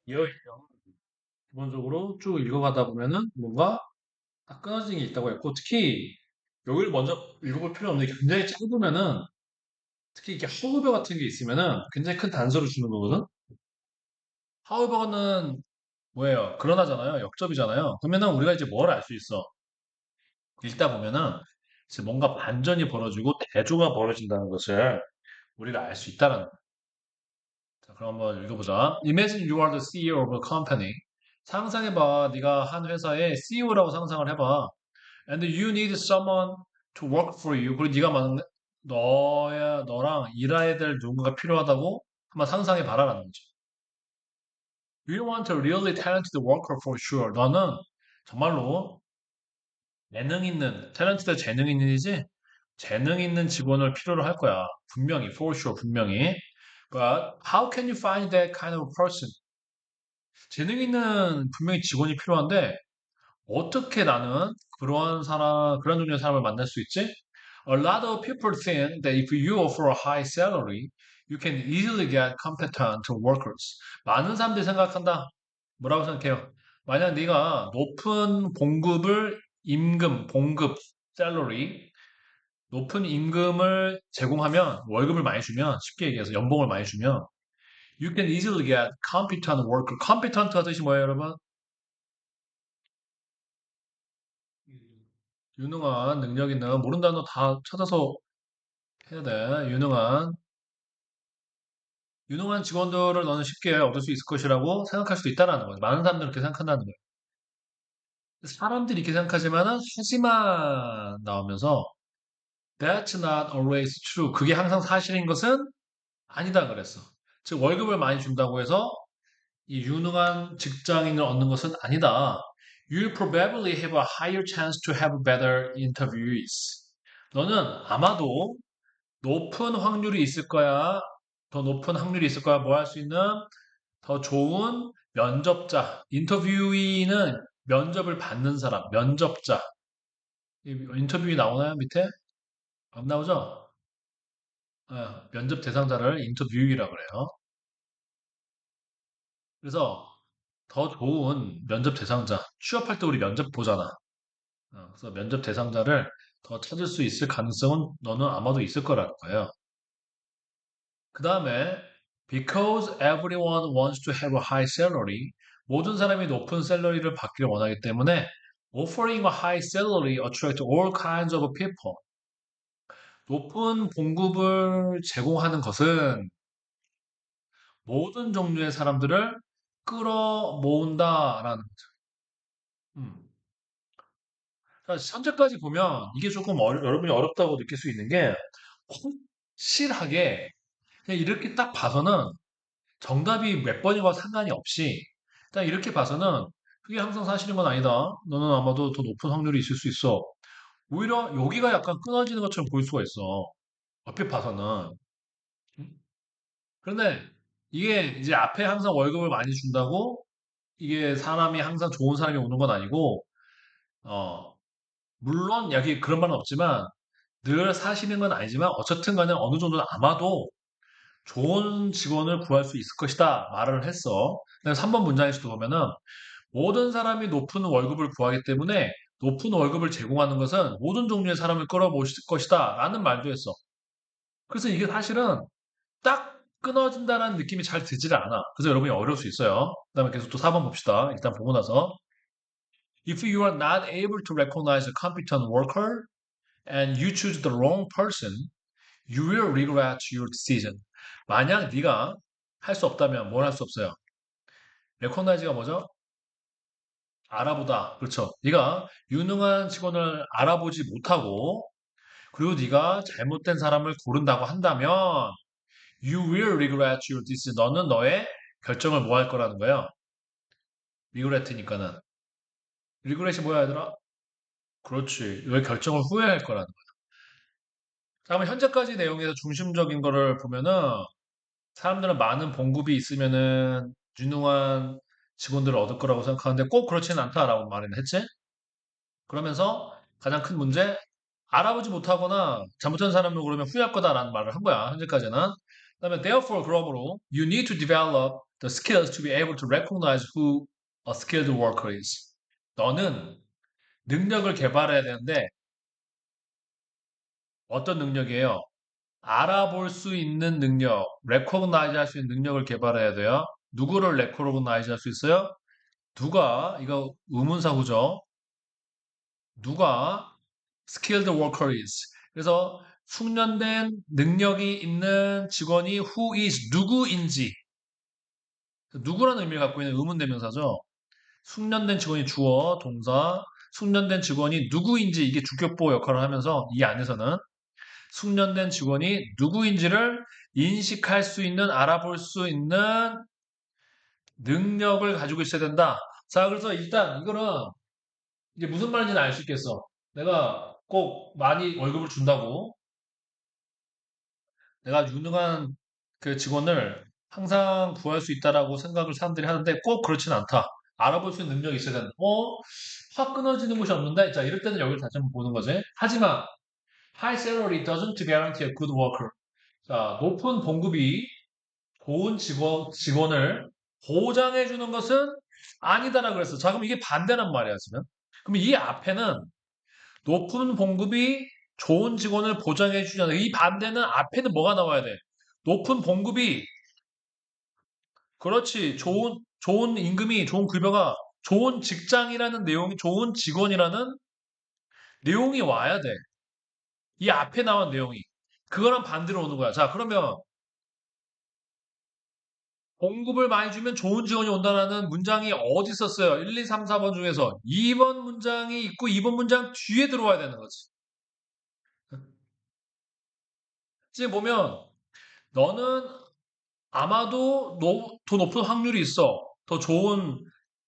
이어있죠. 기본적으로 쭉 읽어가다 보면은 뭔가 딱 끊어지는 게 있다고 했고, 특히 여기를 먼저 읽어볼 필요 없는 게 굉장히 짧으면은, 특히 이렇게 하우버 같은 게 있으면은 굉장히 큰 단서를 주는 거거든? 하우버는 뭐예요? 그러나잖아요. 역접이잖아요. 그러면은 우리가 이제 뭘 알 수 있어? 읽다 보면은 이제 뭔가 반전이 벌어지고 대조가 벌어진다는 것을 우리가 알 수 있다는 거야. 자, 그럼 한번 읽어보자. Imagine you are the CEO of a company. 상상해봐. 네가 한 회사의 CEO라고 상상을 해봐. And you need someone to work for you. 그리고 너랑 일해야 될 누군가가 필요하다고 한번 상상해 봐라라는 거죠. You want a really talented worker for sure. 너는 정말로 재능 있는, talented 재능 있는이지? 재능 있는 직원을 필요로 할 거야. 분명히, for sure, 분명히. But how can you find that kind of person? 재능 있는 분명히 직원이 필요한데 어떻게 나는 그런 종류의 사람을 만날 수 있지? A lot of people think that if you offer a high salary, you can easily get competent workers. 많은 사람들이 생각한다. 뭐라고 생각해요? 만약 네가 높은 봉급, salary, 높은 임금을 제공하면, 월급을 많이 주면, 쉽게 얘기해서 연봉을 많이 주면, you can easily get competent worker. competent가 뜻이 뭐예요, 여러분? 유능한, 능력 있는, 모르는 단어 다 찾아서 해야 돼. 유능한 직원들을 너는 쉽게 얻을 수 있을 것이라고 생각할 수도 있다라는 거예요. 많은 사람들이 그렇게 생각한다는 거예요. 사람들이 이렇게 생각하지만은, 하지만 나오면서, that's not always true. 그게 항상 사실인 것은 아니다 그랬어. 즉, 월급을 많이 준다고 해서 이 유능한 직장인을 얻는 것은 아니다. You'll probably have a higher chance to have better interviews. 너는 아마도 높은 확률이 있을 거야. 더 높은 확률이 있을 거야. 뭐 할 수 있는 더 좋은 면접자. 인터뷰이는 면접을 받는 사람, 면접자. 인터뷰이 나오나요? 밑에? 안 나오죠? 면접 대상자를 인터뷰이라고 그래요. 그래서 더 좋은 면접 대상자. 취업할 때 우리 면접 보잖아. 그래서 면접 대상자를 더 찾을 수 있을 가능성은 너는 아마도 있을 거라는 거예요. 그 다음에 because everyone wants to have a high salary, 모든 사람이 높은 샐러리를 받기를 원하기 때문에 offering a high salary attract all kinds of people. 높은 봉급을 제공하는 것은 모든 종류의 사람들을 끌어모은다라는 거죠. 음. 현재까지 보면 이게 조금 여러분이 어렵다고 느낄 수 있는 게 확실하게 그냥 이렇게 딱 봐서는 정답이 몇 번이와 상관이 없이 딱 이렇게 봐서는 그게 항상 사실인 건 아니다. 너는 아마도 더 높은 확률이 있을 수 있어. 오히려 여기가 약간 끊어지는 것처럼 보일 수가 있어. 얼핏 봐서는. 음? 그런데 이게 이제 앞에 항상 월급을 많이 준다고 이게 사람이 항상 좋은 사람이 오는 건 아니고, 어, 물론 여기 그런 말은 없지만 늘 사실인 건 아니지만 어쨌든 간에 어느 정도는 아마도 좋은 직원을 구할 수 있을 것이다 말을 했어. 3번 문장에서도 보면은 모든 사람이 높은 월급을 구하기 때문에 높은 월급을 제공하는 것은 모든 종류의 사람을 끌어모실 것이다 라는 말도 했어. 그래서 이게 사실은 딱 끊어진다는 느낌이 잘 들지를 않아. 그래서 여러분이 어려울 수 있어요. 그 다음에 계속 또 4번 봅시다. 일단 보고 나서 If you are not able to recognize a competent worker and you choose the wrong person, you will regret your decision. 만약 네가 할 수 없다면 뭘 할 수 없어요? recognize가 뭐죠? 알아보다. 그렇죠. 네가 유능한 직원을 알아보지 못하고 그리고 네가 잘못된 사람을 고른다고 한다면 you will regret your decision. 너는 너의 결정을 뭐 할 거라는 거예요? regret니까는. regret이 뭐야, 얘들아? 그렇지. 너의 결정을 후회할 거라는 거야. 자, 그럼 현재까지 내용에서 중심적인 거를 보면은 사람들은 많은 봉급이 있으면은 유능한 직원들을 얻을 거라고 생각하는데 꼭 그렇지는 않다라고 말을 했지? 그러면서 가장 큰 문제, 알아보지 못하거나 잘못한 사람을 고르면 후회할 거다라는 말을 한 거야, 현재까지는. 그다음에 therefore, 그러므로 you need to develop the skills to be able to recognize who a skilled worker is. 너는 능력을 개발해야 되는데 어떤 능력이에요? 알아볼 수 있는 능력, recognize 할 수 있는 능력을 개발해야 돼요. 누구를 recognize 할 수 있어요? 누가, 이거 의문사구죠. 누가 skilled worker is. 그래서 숙련된 능력이 있는 직원이 who is 누구인지 누구라는 의미를 갖고 있는 의문대명사죠. 숙련된 직원이 주어, 동사, 숙련된 직원이 누구인지 이게 주격보 역할을 하면서 이 안에서는 숙련된 직원이 누구인지를 인식할 수 있는, 알아볼 수 있는 능력을 가지고 있어야 된다. 자, 그래서 일단 이거는 이제 무슨 말인지는 알 수 있겠어. 내가 꼭 많이 월급을 준다고 내가 유능한 그 직원을 항상 구할 수 있다라고 생각을 사람들이 하는데 꼭 그렇지는 않다. 알아볼 수 있는 능력이 있어야 된다. 확 끊어지는 곳이 없는데, 자, 이럴 때는 여기를 다시 한번 보는 거지. 하지만, high salary doesn't guarantee a good worker. 자, 높은 봉급이 좋은 직원을 보장해주는 것은 아니다라고 그랬어. 자, 그럼 이게 반대란 말이야, 지금. 그럼 이 앞에는 높은 봉급이 좋은 직원을 보장해주지 않아. 이 반대는 앞에는 뭐가 나와야 돼? 높은 봉급이, 그렇지. 좋은 임금이, 좋은 급여가, 좋은 직장이라는 내용이, 좋은 직원이라는 내용이 와야 돼. 이 앞에 나온 내용이. 그거랑 반대로 오는 거야. 자, 그러면 봉급을 많이 주면 좋은 직원이 온다는 문장이 어디 있었어요? 1, 2, 3, 4번 중에서 2번 문장이 있고 2번 문장 뒤에 들어와야 되는 거지. 지금 보면 너는 아마도 더 높은 확률이 있어. 더 좋은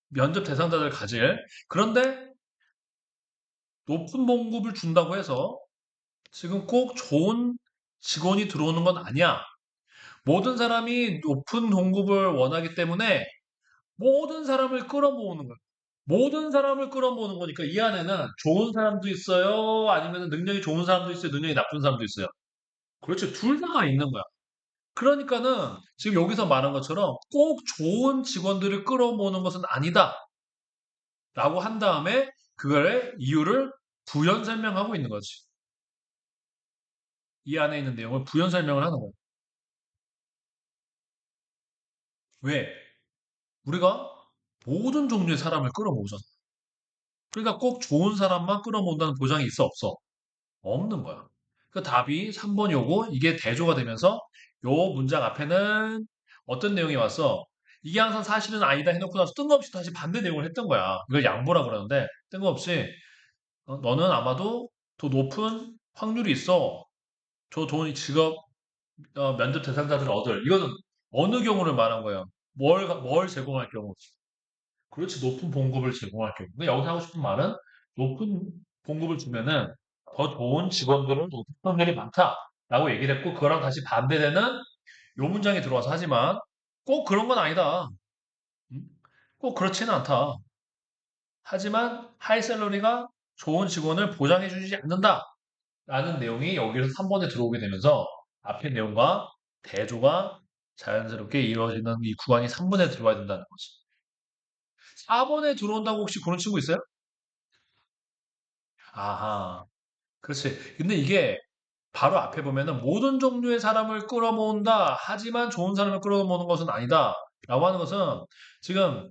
면접 대상자들 가질. 그런데 높은 봉급을 준다고 해서 지금 꼭 좋은 직원이 들어오는 건 아니야. 모든 사람이 높은 봉급을 원하기 때문에 모든 사람을 끌어모으는 거야. 모든 사람을 끌어모으는 거니까 이 안에는 좋은 사람도 있어요. 아니면 능력이 좋은 사람도 있어요. 능력이 나쁜 사람도 있어요. 그렇지. 둘 다가 있는 거야. 그러니까는 지금 여기서 말한 것처럼 꼭 좋은 직원들을 끌어모으는 것은 아니다. 라고 한 다음에 그거의 이유를 부연 설명하고 있는 거지. 이 안에 있는 내용을 부연 설명을 하는 거야. 왜? 우리가 모든 종류의 사람을 끌어모으잖아. 그러니까 꼭 좋은 사람만 끌어모은다는 보장이 있어, 없어? 없는 거야. 그 답이 3번이 오고 이게 대조가 되면서 요 문장 앞에는 어떤 내용이 왔어? 이게 항상 사실은 아니다 해놓고 나서 뜬금없이 다시 반대 내용을 했던 거야. 이걸 양보라 그러는데 뜬금없이 너는 아마도 더 높은 확률이 있어. 저 좋은 직업 면접 대상자들을 얻을. 이거는 어느 경우를 말한 거예요? 뭘 제공할 경우? 그렇지, 높은 봉급을 제공할 경우. 근데 여기서 하고 싶은 말은 높은 봉급을 주면은 더 좋은 직원들은 높은 확률이 많다라고 얘기를 했고, 그거랑 다시 반대되는 요 문장이 들어와서 하지만 꼭 그런 건 아니다. 음? 꼭 그렇지는 않다. 하지만 하이샐러리가 좋은 직원을 보장해주지 않는다라는 내용이 여기서 3번에 들어오게 되면서 앞의 내용과 대조가 자연스럽게 이루어지는 이 구간이 3번에 들어와야 된다는 거지. 4번에 들어온다고 혹시 그런 친구 있어요? 아하. 그렇지. 근데 이게 바로 앞에 보면은 모든 종류의 사람을 끌어모은다. 하지만 좋은 사람을 끌어모으는 것은 아니다. 라고 하는 것은 지금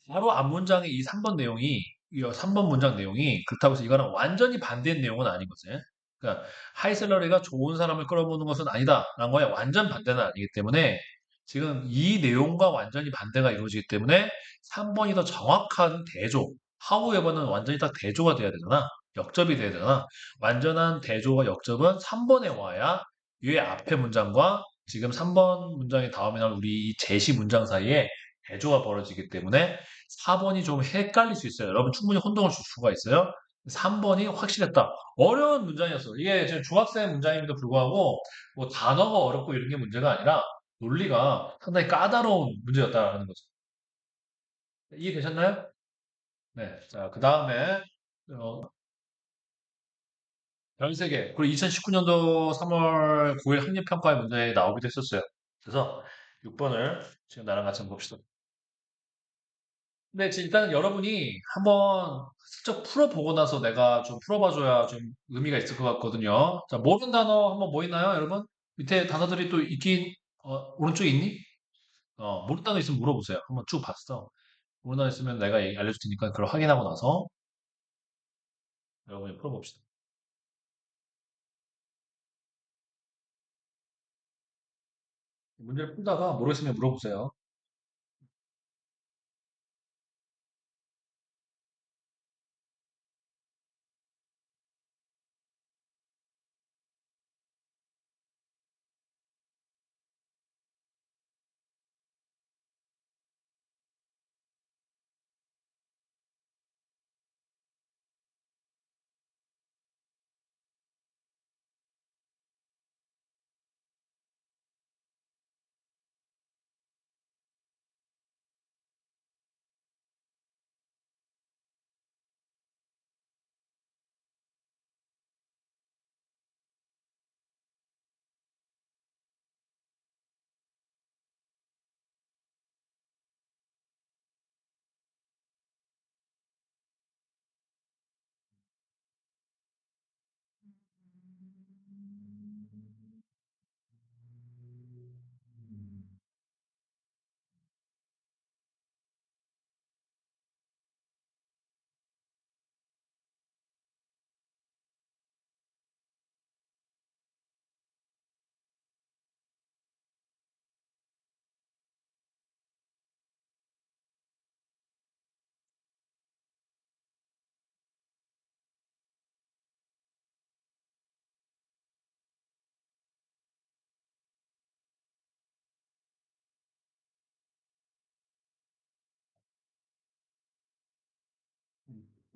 바로 앞 문장의 이 3번 내용이, 이 3번 문장 내용이 그렇다고 해서 이거랑 완전히 반대인 내용은 아닌 거지. 그러니까 하이셀러리가 좋은 사람을 끌어모으는 것은 아니다. 라는 거에 완전 반대는 아니기 때문에 지금 이 내용과 완전히 반대가 이루어지기 때문에 3번이 더 정확한 대조. 하우에버는 완전히 딱 대조가 돼야 되잖아. 역접이 돼야 되잖아. 완전한 대조와 역접은 3번에 와야 이 앞에 문장과 지금 3번 문장의 다음에 나올 우리 이 제시 문장 사이에 대조가 벌어지기 때문에 4번이 좀 헷갈릴 수 있어요. 여러분 충분히 혼동을 줄 수가 있어요. 3번이 확실했다. 어려운 문장이었어. 이게 지금 중학생 문장임에도 불구하고 뭐 단어가 어렵고 이런 게 문제가 아니라 논리가 상당히 까다로운 문제였다라는 거죠. 이해되셨나요? 네. 자, 그 다음에 어, 13개. 그리고 2019년도 3월 9일 학력평가의 문제에 나오기도 했었어요. 그래서 6번을 지금 나랑 같이 한번 봅시다. 근데 일단은 여러분이 한번 슬쩍 풀어보고 나서 내가 좀 풀어봐줘야 좀 의미가 있을 것 같거든요. 자, 모르는 단어 한번 뭐 있나요, 여러분? 밑에 단어들이 또 있긴, 오른쪽에 있니? 모르는 단어 있으면 물어보세요. 한번 쭉 봤어. 모르는 단어 있으면 내가 알려줄 테니까 그걸 확인하고 나서 여러분이 풀어봅시다. 문제를 풀다가 모르겠으면 물어보세요.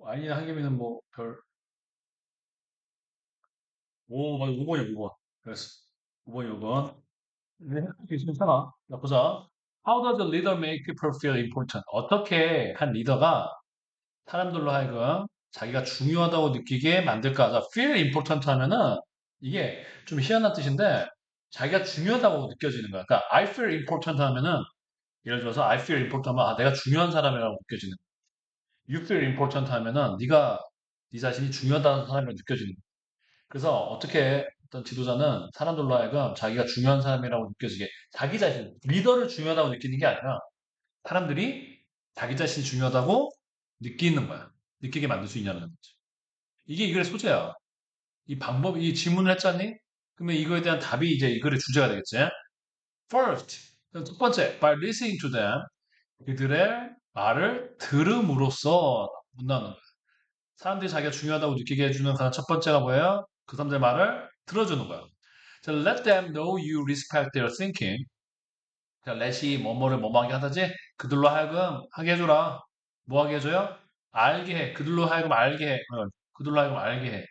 아니야, 한 개면은 뭐, 맞아, 5번이야, 5번. 그랬어. 5번이 5번. 네, 괜찮아. 자, 보자. How does a leader make people feel important? 어떻게 한 리더가 사람들로 하여금 자기가 중요하다고 느끼게 만들까? 자, feel important 하면은 이게 좀 희한한 뜻인데 자기가 중요하다고 느껴지는 거야. 그러니까 I feel important 하면은 예를 들어서 I feel important 하면 내가 중요한 사람이라고 느껴지는 거야. You feel important 하면은 네가 네 자신이 중요하다는 사람이라고 느껴지는 거야. 그래서 어떻게 어떤 지도자는 사람들로 하여금 자기가 중요한 사람이라고 느껴지게 자기 자신, 리더를 중요하다고 느끼는 게 아니라 사람들이 자기 자신이 중요하다고 느끼는 거야. 느끼게 만들 수 있냐는 거지. 이게 이 글의 소재야. 이 방법, 이 질문을 했잖니? 그러면 이거에 대한 답이 이제 이 글의 주제가 되겠지. First, 첫 번째, by listening to them. 그들의 말을 들음으로써 문다는 거야. 사람들이 자기가 중요하다고 느끼게 해주는 가장 첫 번째가 뭐예요? 그 사람들의 말을 들어주는 거야. 자, let them know you respect their thinking. 자, let이 뭐뭐를 뭐뭐하게 하다지? 그들로 하여금 하게 해줘라. 뭐 하게 해줘요? 알게 해. 그들로 하여금 알게 해. 그들로 하여금 알게 해.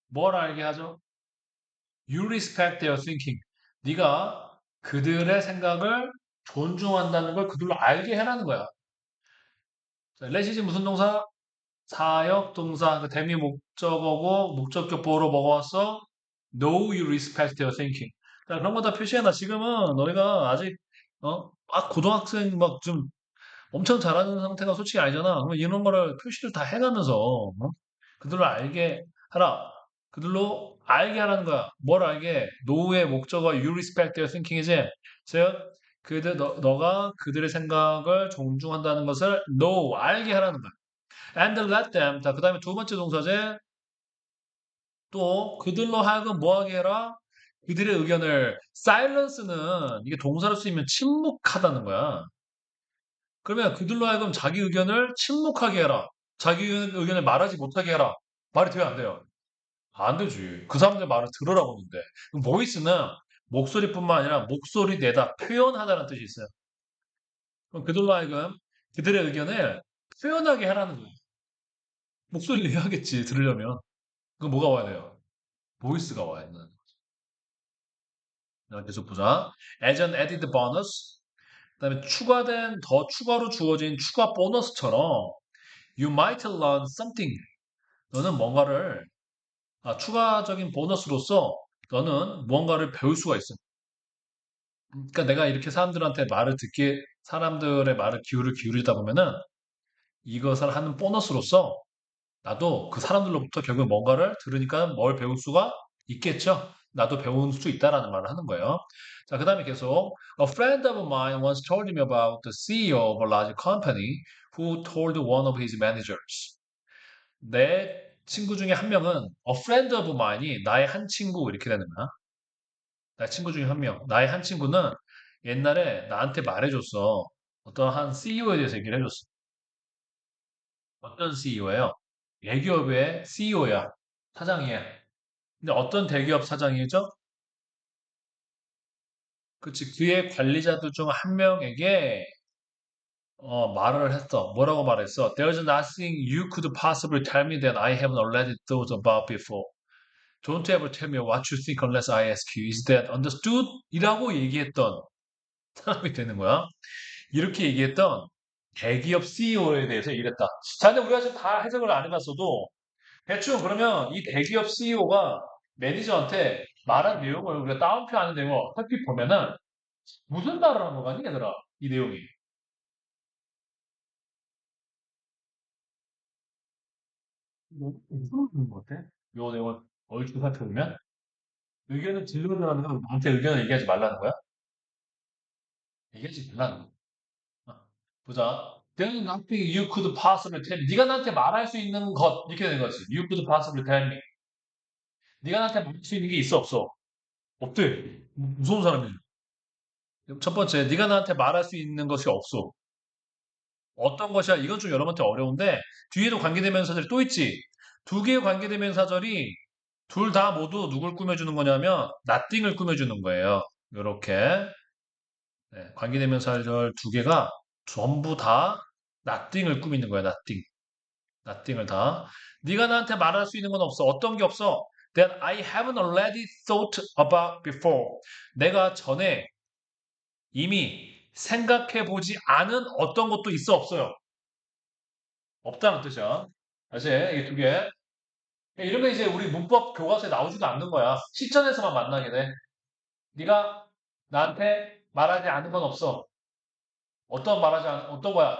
뭘 알게 하죠? You respect their thinking. 네가 그들의 생각을 존중한다는 걸 그들로 알게 해라는 거야. 자, let이지 무슨 동사? 사역 동사, 그 대미 목적어고 목적격 보호로 먹어왔어. Know you respect their thinking. 자, 그런 거 다 표시해놔. 지금은 너희가 아직 막 고등학생 막 좀 엄청 잘하는 상태가 솔직히 아니잖아. 그러면 이런 거를 표시를 다 해가면서 그들로 알게 하라. 그들로 알게 하라는 거야. 뭘 알게? Know의 목적어 you respect their thinking이지. 즉 너가 그들의 생각을 존중한다는 것을 know 알게 하라는 거야. And let them. 자, 그 다음에 두 번째 동사제 또 그들로 하여금 뭐하게 해라? 그들의 의견을 silence는 이게 동사로 쓰이면 침묵하다는 거야. 그러면 그들로 하여금 자기 의견을 침묵하게 해라. 자기 의견을 말하지 못하게 해라. 말이 돼요, 안 돼요? 안 되지. 그 사람들 말을 들으라고 하는데. 보이스는 목소리뿐만 아니라 목소리 내다, 표현하다는 뜻이 있어요. 그럼 그들로 하여금 그들의 의견을 표현하게 하라는 거예요. 목소리 내야겠지, 들으려면. 그럼 뭐가 와야 돼요? 보이스가 와야 된다는 거죠. 자, 계속 보자. As an added bonus. 그다음에 추가된, 더 추가로 주어진 추가 보너스처럼 You might learn something. 너는 뭔가를 추가적인 보너스로서 너는 무언가를 배울 수가 있어. 그러니까 내가 이렇게 사람들한테 말을 듣게, 사람들의 말을 기울이다 보면은 이것을 하는 보너스로서 나도 그 사람들로부터 결국 뭔가를 들으니까 뭘 배울 수가 있겠죠. 나도 배울 수 있다라는 말을 하는 거예요. 자, 그 다음에 계속 A friend of mine once told me about the CEO of a large company who told one of his managers. 내 친구 중에 한 명은 A friend of mine이 나의 한 친구 이렇게 되는 거야. 나의 친구 중에 한 명. 나의 한 친구는 옛날에 나한테 말해줬어. 어떤 한 CEO에 대해서 얘기를 해줬어. 어떤 CEO예요? 대기업의 CEO야. 사장이야. 근데 어떤 대기업 사장이죠? 그치. 그의 관리자들 중 한 명에게 말을 했어. 뭐라고 말했어? There's nothing you could possibly tell me that I haven't already thought about before. Don't ever tell me what you think unless I ask you. Is that understood? 이라고 얘기했던 사람이 되는 거야. 이렇게 얘기했던 대기업 CEO에 대해서 얘기했다. 자, 근데 우리가 지금 다 해석을 안 해봤어도 대충 그러면 이 대기업 CEO가 매니저한테 말한 내용을 우리가 따옴표 하는 내용을 얼핏 보면은 무슨 말을 한 거 같니, 얘들아? 이 내용이. 무슨 말인 것 같아? 요 내용을 얼추 살펴보면 의견을 질문하는 건 나한테 의견을 얘기하지 말라는 거야? 얘기하지 말라는 거야. 어, 보자. There's nothing you could possibly tell me. 네가 나한테 말할 수 있는 것 이렇게 되는 거지. You could possibly tell me. 네가 나한테 말할 수 있는 게 있어 없어? 없대. 무서운 사람이지. 첫 번째, 네가 나한테 말할 수 있는 것이 없어. 어떤 것이야? 이건 좀 여러분한테 어려운데 뒤에도 관계대명사절이 또 있지. 두 개의 관계대명사절이 둘 다 모두 누굴 꾸며주는 거냐면 nothing을 꾸며주는 거예요. 이렇게 관계대명사절 두 개가 전부 다 nothing을 꾸미는 거야. nothing, nothing을 다. 네가 나한테 말할 수 있는 건 없어. 어떤 게 없어? That I haven't already thought about before. 내가 전에 이미 생각해 보지 않은 어떤 것도 있어 없어요. 없다는 뜻이야. 다시 이게 두 개. 이런 게 이제 우리 문법 교과서에 나오지도 않는 거야. 실전에서만 만나게 돼. 네가 나한테 말하지 않은 건 없어. 어떤 거야?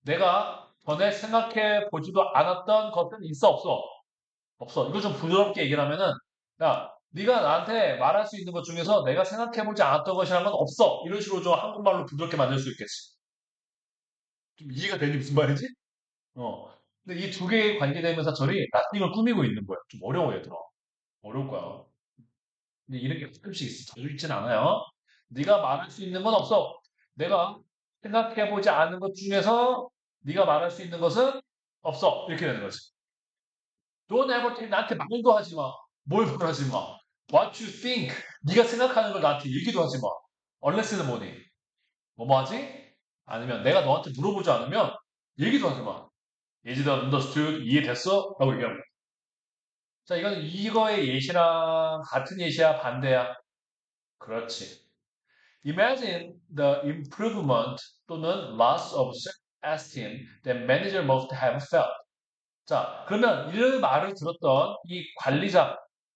내가 전에 생각해 보지도 않았던 것은 있어 없어? 없어. 이거 좀 부드럽게 얘기를 하면은 야, 네가 나한테 말할 수 있는 것 중에서 내가 생각해 보지 않았던 것이라는 건 없어. 이런 식으로 좀 한국말로 부드럽게 만들 수 있겠지. 좀 이해가 되니 무슨 말인지? 어. 근데 이 두 개의 관계대명사절이 나띵을 꾸미고 있는 거야. 좀 어려워 얘들아. 어려울 거야. 근데 이런 게 가끔씩 있어. 자주 있진 않아요. 네가 말할 수 있는 건 없어. 내가 생각해보지 않은 것 중에서 네가 말할 수 있는 것은 없어. 이렇게 되는 거지. Don't ever tell 나한테 말도 하지 마. 뭘 말하지 마. What you think. 네가 생각하는 걸 나한테 얘기도 하지 마. Unless는 뭐니? 뭐뭐 하지? 아니면 내가 너한테 물어보지 않으면 얘기도 하지 마. Is it understood? 이해됐어? 라고 얘기하는 거야. 자, 이거는 이거의 예시랑 같은 예시야, 반대야? 그렇지. Imagine the improvement 또는 loss of self-esteem that manager must have felt. 자, 그러면 이 말을 들었던 이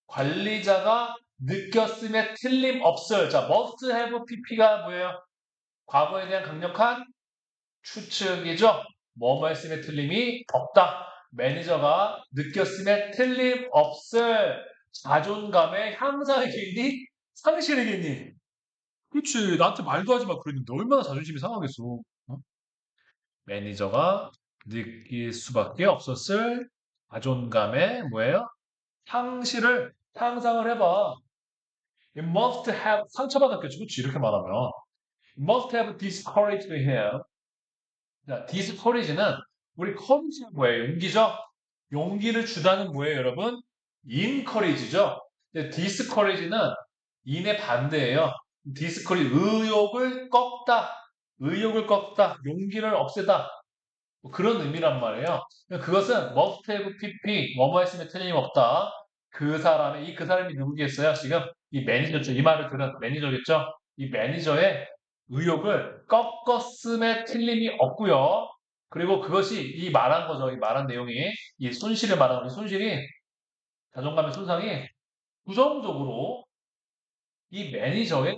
관리자가 느꼈음에 틀림없을. 자, must have pp가 뭐예요? 과거에 대한 강력한 추측이죠. 뭐뭐 했음에 틀림이 없다. 매니저가 느꼈음에 틀림없을 자존감의 향상이겠니? 상실이겠니? 그렇지. 나한테 말도 하지 마. 그랬는데 얼마나 자존심이 상하겠어. 어? 매니저가 느낄 수밖에 없었을 자존감의 뭐예요? 상상을 해봐. It must have 상처받았겠지. 그렇지. 이렇게 말하면. It must have discouraged him. 자, discourage는 우리 courage가 뭐예요? 용기죠? 용기를 주다는 뭐예요, 여러분? encourage죠? discourage는 in의 반대예요. discourage, 의욕을 꺾다, 용기를 없애다. 뭐 그런 의미란 말이에요. 그것은 must have pp, 뭐뭐 했으면 틀림없다. 그 사람이 누구겠어요? 지금 이 매니저죠. 이 말을 들은 매니저겠죠? 이 매니저의 의욕을 꺾었음에 틀림이 없고요. 그리고 그것이 이 말한 거죠. 이 말한 내용이 이 손실을 말하는 이 손실이 자존감의 손상이 부정적으로 이 매니저의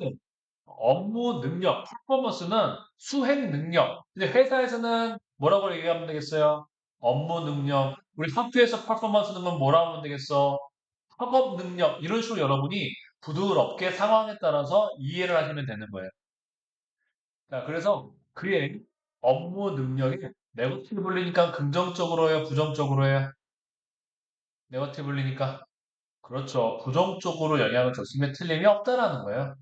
업무 능력, 퍼포먼스는 수행 능력. 근데 회사에서는 뭐라고 얘기하면 되겠어요? 업무 능력. 우리 학교에서 퍼포먼스 능력 뭐라고 하면 되겠어? 학업 능력. 이런 식으로 여러분이 부드럽게 상황에 따라서 이해를 하시면 되는 거예요. 자, 그래서 그의 업무 능력이 네거티블리니까 긍정적으로 해요, 부정적으로 해요? 네거티블리니까. 그렇죠. 부정적으로 영향을 줬으면 틀림이 없다라는 거예요.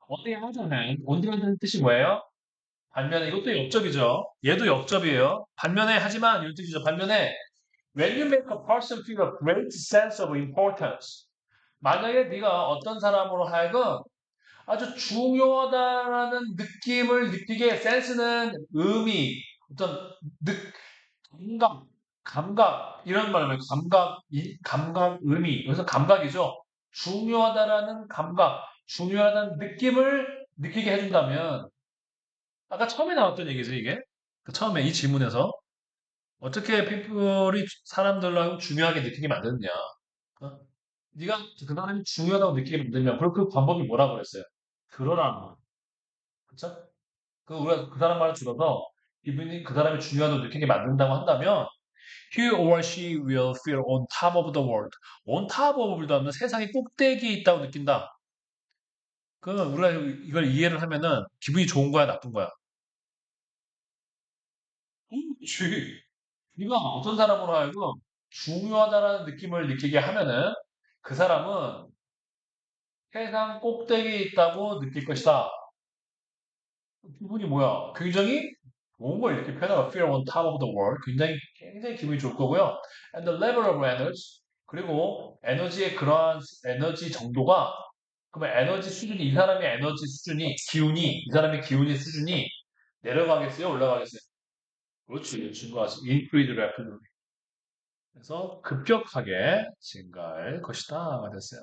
어떻게 하잖아요. 온디라는 뜻이 뭐예요? 반면에 이것도 역접이죠. 얘도 역접이에요. 반면에 하지만 이런 뜻이죠. 반면에 when you make a person feel a great sense of importance. 만약에 네가 어떤 사람으로 하여금 아주 중요하다라는 느낌을 느끼게 센스는 의미, 어떤 느, 감각, 감각 이런 말을 감각, 감각, 의미. 여기서 감각이죠. 중요하다라는 감각, 중요하다는 느낌을 느끼게 해준다면 아까 처음에 나왔던 얘기죠, 이게. 그 처음에 이 질문에서 어떻게 피플이 사람들로 중요하게 느끼게 만드느냐. 어? 네가 그 사람이 중요하다고 느끼게 만들면 그럼 그 방법이 뭐라고 그랬어요? 그러라는 거. 그쵸? 그 우리가 그 사람 말을 들어서 이분이 그 사람이 중요하다고 느끼게 만든다고 한다면 he or she will feel on top of the world. on top of를 하면 세상의 꼭대기에 있다고 느낀다. 그러면 우리가 이걸 이해를 하면은 기분이 좋은 거야, 나쁜 거야? 그치. 네가 어떤 사람으로 하여금 중요하다라는 느낌을 느끼게 하면은 그 사람은 세상 꼭대기에 있다고 느낄 것이다. 기분이 뭐야? 굉장히 좋은 걸 이렇게 표현하고 feel on top of the world. 굉장히 기분이 좋을 거고요. And the level of energy. 그리고 에너지의 그러한 에너지 정도가 그러면 에너지 수준이 이 사람의 에너지 수준이 기운이 이 사람의 기운의 수준이 내려가겠어요? 올라가겠어요? 그렇지. 증가하지. Increase rapidly. 그래서 급격하게 증가할 것이다가 됐어요.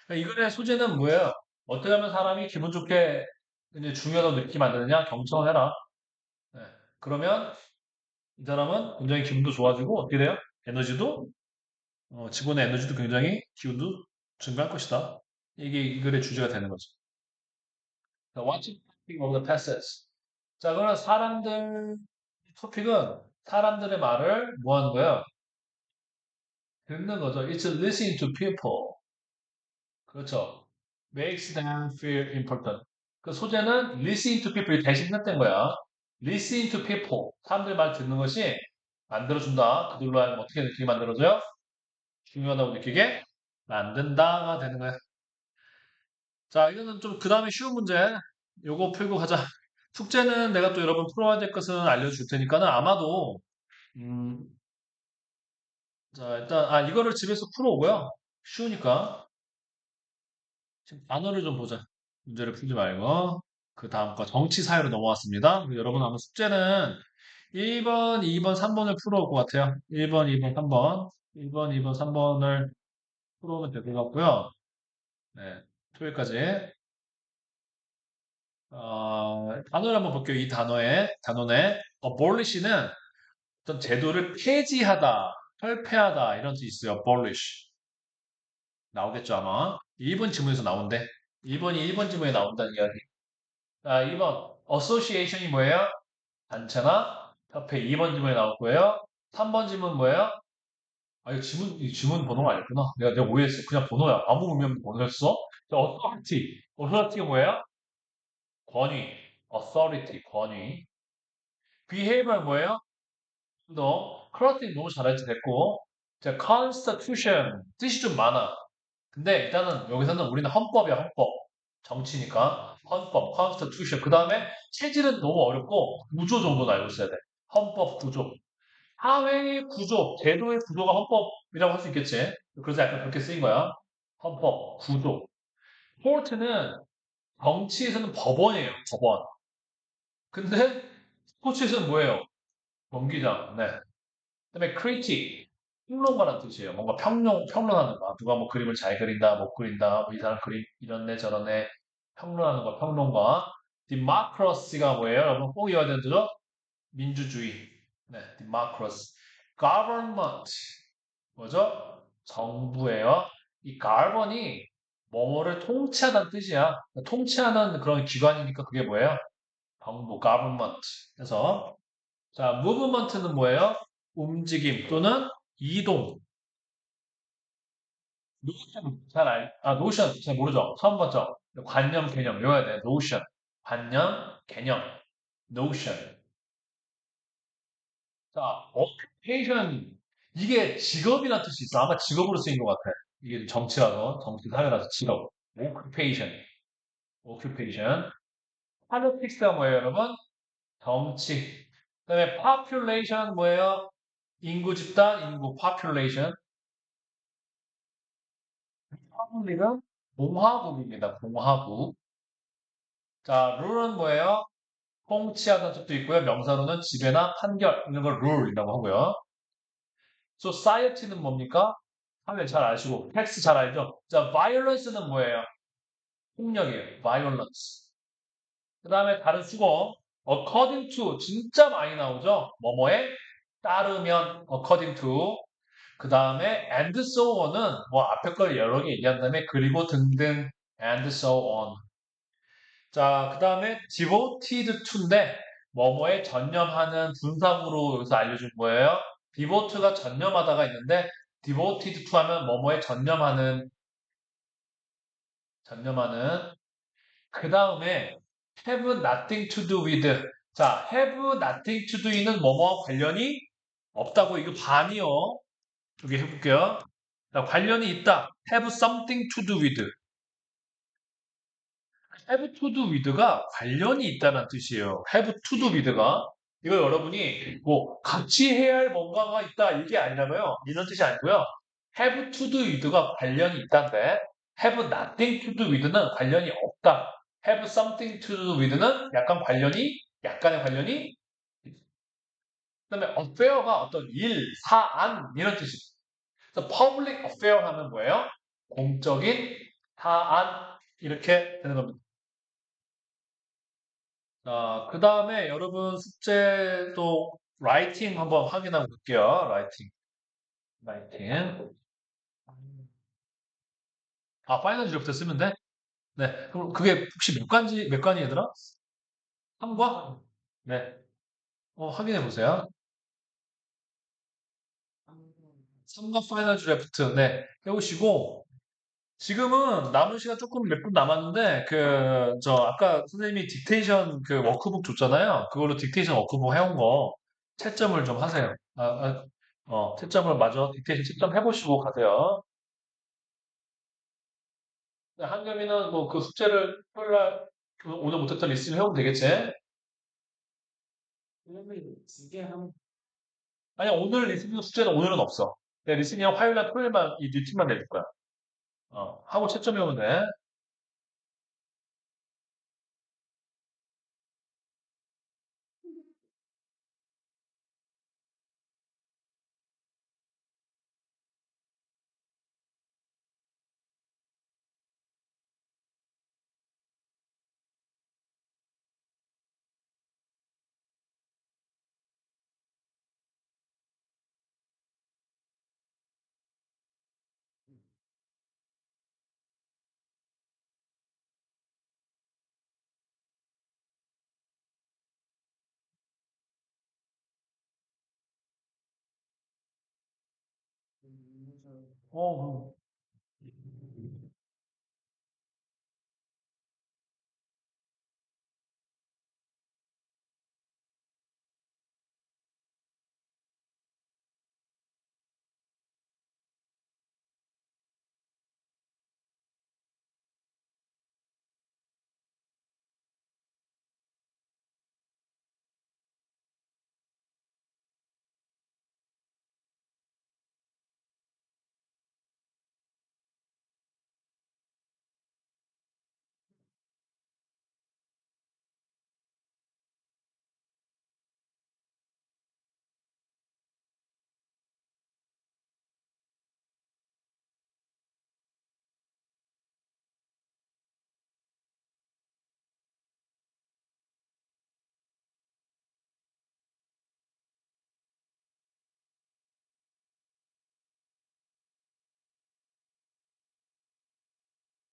그러니까 이거의 소재는 뭐예요? 어떻게 하면 사람이 기분 좋게 이제 중요하다고 느끼게 만드느냐? 경청해라. 네. 그러면 이 사람은 굉장히 기분도 좋아지고 어떻게 돼요? 에너지도 직원의 에너지도 굉장히 기운도 증가할 것이다. 이게 이 글의 주제가 되는 거죠. What's the topic of the passage? 자, 그러면 사람들 토픽은 사람들의 말을 뭐 하는 거예요? 듣는 거죠. It's listening to people. 그렇죠. Makes them feel important. 그 소재는 listening to people이 대신 했던 거야. Listening to people. 사람들 말 듣는 것이 만들어준다. 그들로 하여금 어떻게 느끼게 만들어줘요? 중요하다고 느끼게 만든다가 되는 거야. 자, 이거는 좀 그 다음에 쉬운 문제. 요거 풀고 가자. 숙제는 내가 또 여러분 풀어야 될 것은 알려줄 테니까는 아마도, 음, 자, 일단, 이거를 집에서 풀어오고요. 쉬우니까. 지금 단어를 좀 보자. 문제를 풀지 말고. 그 다음 거 정치 사회로 넘어왔습니다. 여러분 아마 숙제는 1번, 2번, 3번을 풀어올 것 같아요. 1번, 2번, 3번. 1번, 2번, 3번을 풀어오면 될 것 같고요. 네. 토요일까지. 단어를 한번 볼게요. 이 단어에 abolish는 어떤 제도를 폐지하다, 철폐하다 이런 뜻이 있어요. abolish. 나오겠죠, 아마. 1번 지문에서 나온대. 2번이 1번 지문에 나온다는 이야기. 자, 2번. association이 뭐예요? 단체나 협회 2번 지문에 나올 거예요. 3번 지문 뭐예요? 이 지문 번호가 아니구나. 내가 오해했어. 그냥 번호야. 아무 의미 없는 번호였어. 자, authority. authority가 뭐예요? 권위. authority, 권위. behavior 뭐예요? 너, 크로팅 너무 잘했지 됐고. 자, constitution. 뜻이 좀 많아. 근데 일단은 여기서는 우리는 헌법이야, 헌법. 정치니까. 헌법, constitution. 그 다음에 체질은 너무 어렵고 구조 정도는 알고 있어야 돼. 헌법 구조. 사회의 구조, 제도의 구조가 헌법이라고 할 수 있겠지. 그래서 약간 그렇게 쓰인 거야. 헌법, 구조. 코르트는 정치에서는 법원이에요, 법원. 근데 스포츠에서는 뭐예요? 경기장. 네. 그다음에 critic, 평론가라는 뜻이에요. 뭔가 평론하는 거. 누가 뭐 그림을 잘 그린다, 못 그린다, 뭐 이 사람 그림 이런 애 저런 애 평론하는 거, 평론가. democracy가 뭐예요? 여러분 꼭 이어야 되는 죠 민주주의. 네, democracy. government. 뭐죠? 정부예요. 이 govern이 뭐뭐를 통치하다는 뜻이야. 통치하는 그런 기관이니까 그게 뭐예요? 정부, government. 그래서 자, movement는 뭐예요? 움직임 또는 이동. notion notion 잘 모르죠? 처음 봤죠? 관념, 개념 외워야 돼. notion. 관념, 개념. notion. 자, occupation. 이게 직업이라는 뜻이 있어. 아마 직업으로 쓰인 것 같아. 이게 정치라서, 정치 사회라서 직업. occupation. occupation. politics가 뭐예요, 여러분? 정치. 그다음에 population 뭐예요? 인구 집단, 인구 population. republic은 공화국입니다. 공화국. 자, 룰은 뭐예요? 통치하다는 뜻도 있고요. 명사로는 지배나 판결 이런 걸 룰이라고 하고요. society는 뭡니까? 사회 잘 아시고 tax 잘 알죠? 자, violence는 뭐예요? 폭력이에요. violence. 그다음에 다른 수거 according to 진짜 많이 나오죠? 뭐뭐에 따르면 according to 그다음에 and so on은 뭐 앞에 걸 여러 개 얘기한 다음에 그리고 등등 and so on. 자, 그다음에 devoted to인데 뭐뭐에 전념하는 분사구로 여기서 알려준 거예요. devote가 전념하다가 있는데 devoted to 하면 뭐뭐에 전념하는 그 다음에 have nothing to do with. 자, have nothing to do는 뭐뭐와 관련이 없다고 이거 반이요. 여기 해볼게요. 자, 관련이 있다. have something to do with. have to do with가 관련이 있다는 뜻이에요. have to do with가. 이거 여러분이 뭐 같이 해야 할 뭔가가 있다 이게 아니라고요. 이런 뜻이 아니고요. have to do with가 관련이 있다인데 have nothing to do with는 관련이 없다. have something to do with는 약간의 관련이 그다음에 affair가 어떤 일, 사안 이런 뜻이에요. 그래서 public affair 하면 뭐예요? 공적인 사안 이렇게 되는 겁니다. 자, 그 다음에 여러분 숙제도 라이팅 한번 확인하고 볼게요. 라이팅. 라이팅. 아, 파이널 드래프트 쓰면 돼? 네. 그럼 그게 혹시 몇 관이 얘들아? 3과? 네. 확인해 보세요. 3과 파이널 드래프트. 네. 해오시고, 지금은 남은 시간 조금 몇 분 남았는데, 아까 선생님이 딕테이션 그 워크북 줬잖아요. 그걸로 딕테이션 워크북 해온 거 채점을 좀 하세요. 채점을 마저 딕테이션 채점 해보시고 가세요. 한겸이는 뭐 그 숙제를 토요일 날 오늘 못했던 리스닝 해오면 되겠지? 아니야, 오늘 리스닝 숙제는 오늘은 없어. 리스닝은 화요일 날 토요일만 이 뉴팀만 내줄 거야. 하고 채점해오면 돼. 어,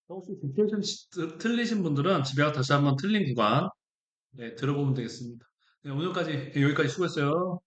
혹시 디테일션 틀리신 분들은 집에 가서 다시 한번 틀린 구간 네, 들어보면 되겠습니다. 네, 오늘까지 여기까지 수고했어요.